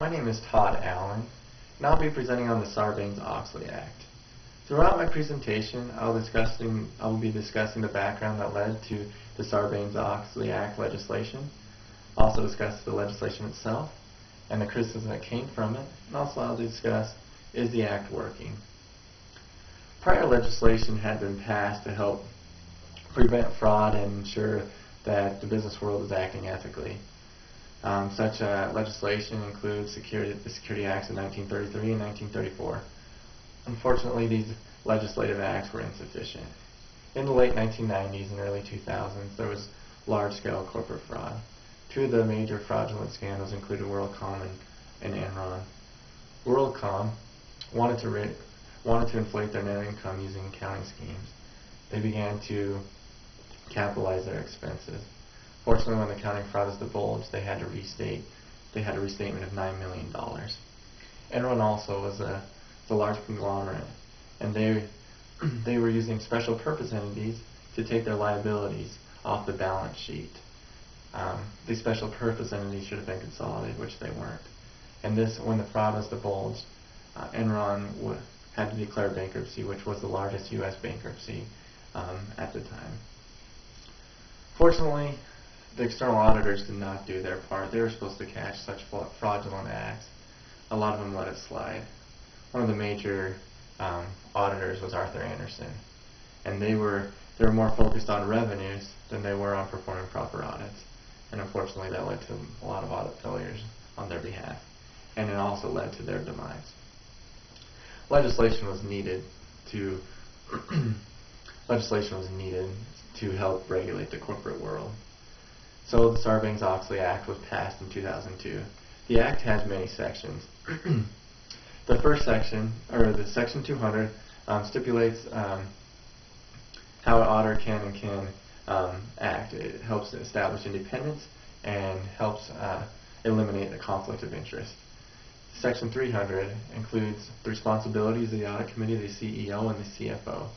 My name is Todd Allen, and I'll be presenting on the Sarbanes-Oxley Act. Throughout my presentation, I will be discussing the background that led to the Sarbanes-Oxley Act legislation, also discuss the legislation itself, and the criticism that came from it, and also I'll discuss, is the Act working? Prior legislation had been passed to help prevent fraud and ensure that the business world is acting ethically. Such legislation includes the Security Acts of 1933 and 1934. Unfortunately, these legislative acts were insufficient. In the late 1990s and early 2000s, there was large-scale corporate fraud. Two of the major fraudulent scandals included WorldCom and Enron. WorldCom wanted to inflate their net income using accounting schemes. They began to capitalize their expenses. Fortunately, when the accounting fraud was divulged, they had a restatement of $9 million. Enron also was a large conglomerate, and they were using special purpose entities to take their liabilities off the balance sheet. These special purpose entities should have been consolidated, which they weren't. And when the fraud was divulged, Enron had to declare bankruptcy, which was the largest U.S. bankruptcy at the time. Fortunately, the external auditors did not do their part. They were supposed to catch such fraudulent acts. A lot of them let it slide. One of the major auditors was Arthur Andersen, and they were more focused on revenues than they were on performing proper audits. And unfortunately, that led to a lot of audit failures on their behalf, and it also led to their demise. Legislation was needed to help regulate the corporate world. So the Sarbanes-Oxley Act was passed in 2002. The Act has many sections. The first section, or the Section 200, stipulates how an auditor can act. It helps establish independence and helps eliminate the conflict of interest. Section 300 includes the responsibilities of the audit committee, the CEO, and the CFO.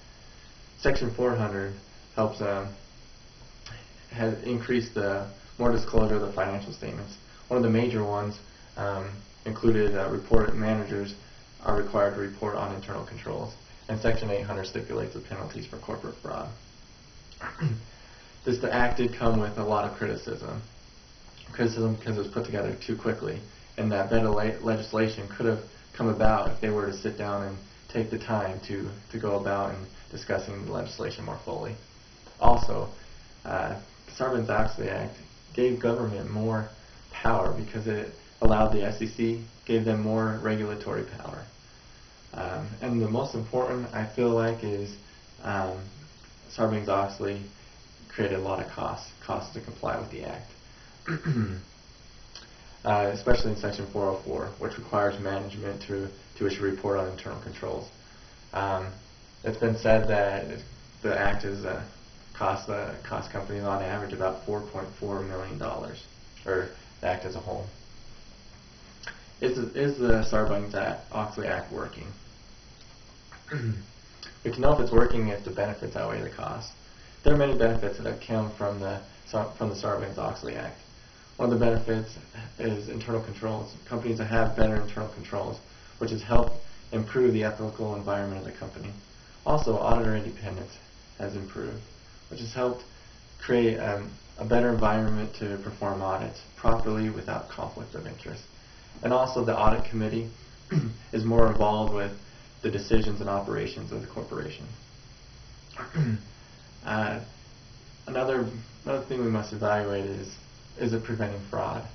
Section 400 helps has increased more disclosure of the financial statements. One of the major ones included managers are required to report on internal controls, and Section 800 stipulates the penalties for corporate fraud. The Act did come with a lot of criticism because it was put together too quickly, and that better legislation could have come about if they were to sit down and take the time to go about and discussing the legislation more fully. Also, the Sarbanes-Oxley Act gave government more power because it allowed the SEC, gave them more regulatory power. And the most important, I feel like, is Sarbanes-Oxley created a lot of costs to comply with the Act. Especially in Section 404, which requires management to issue a report on internal controls. It's been said that the Act is cost companies on average about $4.4 million, or the Act as a whole. Is the Sarbanes-Oxley Act working? We can know if it's working if the benefits outweigh the costs. There are many benefits that have come from the Sarbanes-Oxley Act. One of the benefits is internal controls. Companies that have better internal controls, which has helped improve the ethical environment of the company. Also, auditor independence has improved, which has helped create a better environment to perform audits properly without conflict of interest. And also, the audit committee is more involved with the decisions and operations of the corporation. Another thing we must evaluate is it preventing fraud?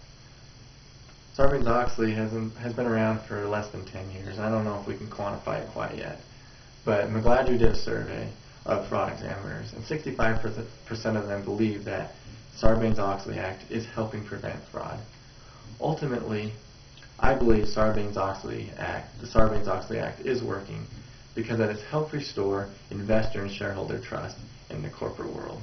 Sarbanes-Oxley has been around for less than 10 years. I don't know if we can quantify it quite yet. But McGladrey did a survey of fraud examiners, and 65% of them believe that Sarbanes-Oxley Act is helping prevent fraud. Ultimately, I believe the Sarbanes-Oxley Act is working because it has helped restore investor and shareholder trust in the corporate world.